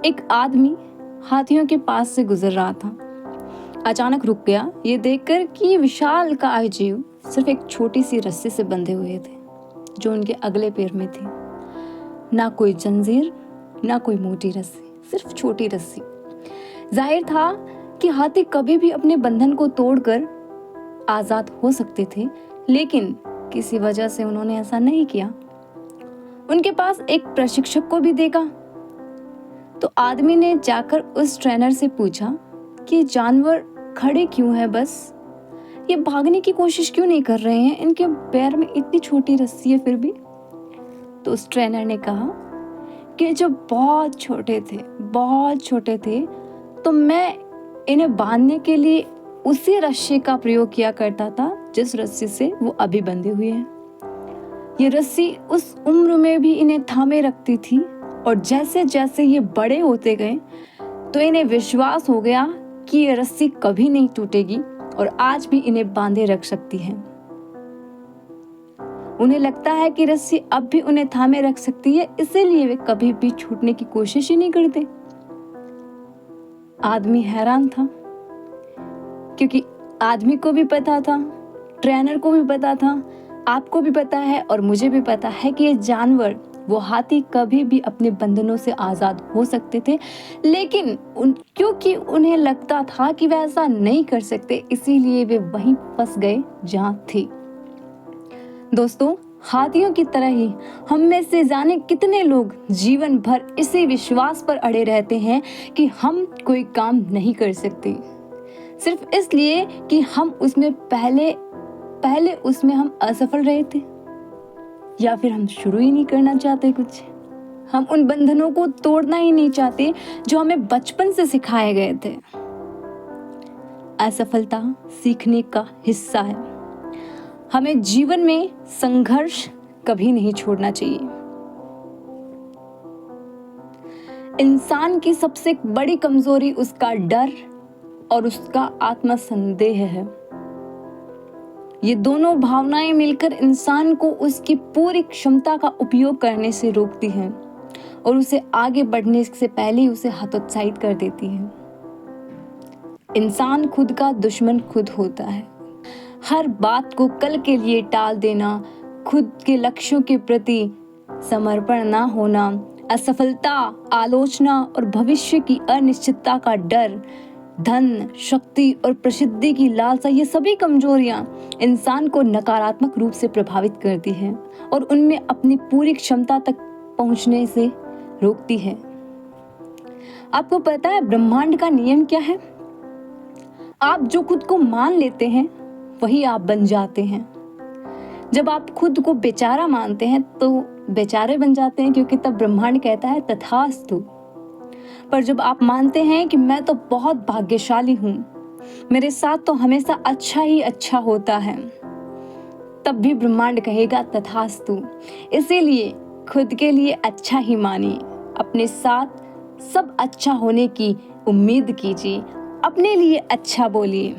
एक आदमी हाथियों के पास से गुजर रहा था। अचानक रुक गया, ये देखकर कि विशालकाय जीव सिर्फ एक छोटी सी रस्सी से बंधे हुए थे जो उनके अगले पैर में थी। ना कोई जंजीर, ना कोई मोटी रस्सी, सिर्फ छोटी रस्सी। जाहिर था कि हाथी कभी भी अपने बंधन को तोड़कर आजाद हो सकते थे, लेकिन किसी वजह से उन्होंने ऐसा नहीं किया। उनके पास एक प्रशिक्षक को भी देखा तो आदमी ने जाकर उस ट्रेनर से पूछा कि जानवर खड़े क्यों हैं, बस ये भागने की कोशिश क्यों नहीं कर रहे हैं, इनके पैर में इतनी छोटी रस्सी है फिर भी। तो उस ट्रेनर ने कहा कि जब बहुत छोटे थे तो मैं इन्हें बांधने के लिए उसी रस्सी का प्रयोग किया करता था जिस रस्सी से वो अभी बंधे हुए हैं। ये रस्सी उस उम्र में भी इन्हें थामे रखती थी और जैसे जैसे ये बड़े होते गए तो इन्हें विश्वास हो गया कि ये रस्सी कभी नहीं टूटेगी और आज भी इन्हें बांधे रख सकती है। उन्हें लगता है कि रस्सी अब भी उन्हें थामे रख सकती है, इसीलिए वे कभी भी छूटने की कोशिश ही नहीं करते। आदमी हैरान था क्योंकि आदमी को भी पता था, ट्रेनर को भी पता था, आपको भी पता है और मुझे भी पता है कि ये जानवर, वो हाथी कभी भी अपने बंधनों से आज़ाद हो सकते थे, लेकिन क्योंकि उन्हें लगता था कि वे ऐसा नहीं कर सकते, इसीलिए वे वहीं फंस गए जहां थे। दोस्तों, हाथियों की तरह ही हम में से जाने कितने लोग जीवन भर इसी विश्वास पर अड़े रहते हैं कि हम कोई काम नहीं कर सकते, सिर्फ इसलिए कि हम उसमें पहले उसमें हम असफल रहे थे, या फिर हम शुरू ही नहीं करना चाहते कुछ। हम उन बंधनों को तोड़ना ही नहीं चाहते जो हमें बचपन से सिखाए गए थे। असफलता सीखने का हिस्सा है। हमें जीवन में संघर्ष कभी नहीं छोड़ना चाहिए। इंसान की सबसे बड़ी कमजोरी उसका डर और उसका आत्मसंदेह है। ये दोनों भावनाएं मिलकर इंसान को उसकी पूरी क्षमता का उपयोग करने से रोकती हैं और उसे आगे बढ़ने से पहले ही उसे हतोत्साहित कर देती हैं। इंसान खुद का दुश्मन खुद होता है। हर बात को कल के लिए टाल देना, खुद के लक्ष्यों के प्रति समर्पण ना होना, असफलता, आलोचना और भविष्य की अनिश्चितता का डर, धन, शक्ति और प्रसिद्धि की लालसा, ये सभी कमजोरियां इंसान को नकारात्मक रूप से प्रभावित करती हैं और उनमें अपनी पूरी क्षमता तक पहुंचने से रोकती है। आपको पता है ब्रह्मांड का नियम क्या है? आप जो खुद को मान लेते हैं वही आप बन जाते हैं। जब आप खुद को बेचारा मानते हैं तो बेचारे बन जाते हैं, क्योंकि तब ब्रह्मांड कहता है तथास्तु। पर जब आप मानते हैं कि मैं तो बहुत भाग्यशाली हूँ, मेरे साथ तो हमेशा अच्छा ही अच्छा होता है, तब भी ब्रह्मांड कहेगा तथास्तु। इसीलिए खुद के लिए अच्छा ही मानिए, अपने साथ सब अच्छा होने की उम्मीद कीजिए, अपने लिए अच्छा बोलिए।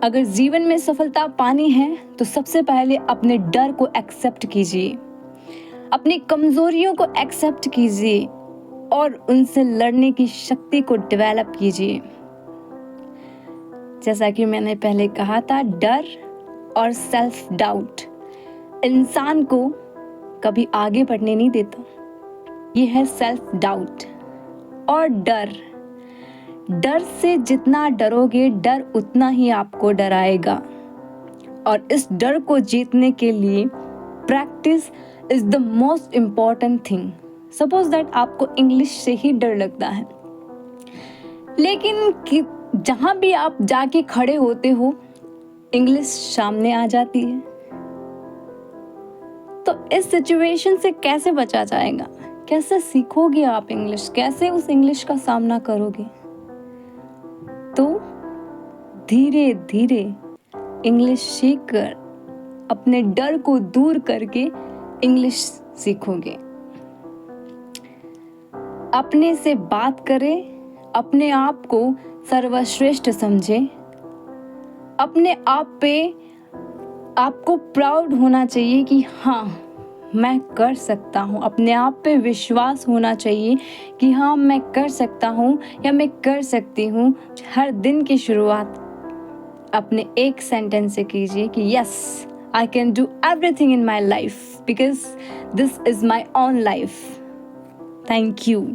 अगर जीवन में सफलता पानी है तो सबसे पहले अपने डर को एक्सेप्ट कीजिए, अपनी कमजोरियों को एक्सेप्ट कीजिए और उनसे लड़ने की शक्ति को डेवलप कीजिए। जैसा कि मैंने पहले कहा था, डर और सेल्फ डाउट इंसान को कभी आगे बढ़ने नहीं देता। ये है सेल्फ डाउट और डर। डर से जितना डरोगे, डर उतना ही आपको डराएगा। और इस डर को जीतने के लिए practice is the most important thing. Suppose that आपको इंग्लिश से ही डर लगता है, लेकिन जहां भी आप जाके खड़े होते हो इंग्लिश सामने आ जाती है, तो इस सिचुएशन से कैसे बचा जाएगा? कैसे सीखोगे आप इंग्लिश? कैसे उस इंग्लिश का सामना करोगे? तो धीरे धीरे इंग्लिश सीखकर अपने डर को दूर करके इंग्लिश सीखोगे। अपने से बात करें, अपने आप को सर्वश्रेष्ठ समझें, अपने आप पे आपको प्राउड होना चाहिए कि हाँ, मैं कर सकता हूँ। अपने आप पे विश्वास होना चाहिए कि हाँ मैं कर सकता हूँ या मैं कर सकती हूँ। हर दिन की शुरुआत अपने एक सेंटेंस से कीजिए कि yes I can do everything in my life because this is my own life. Thank you.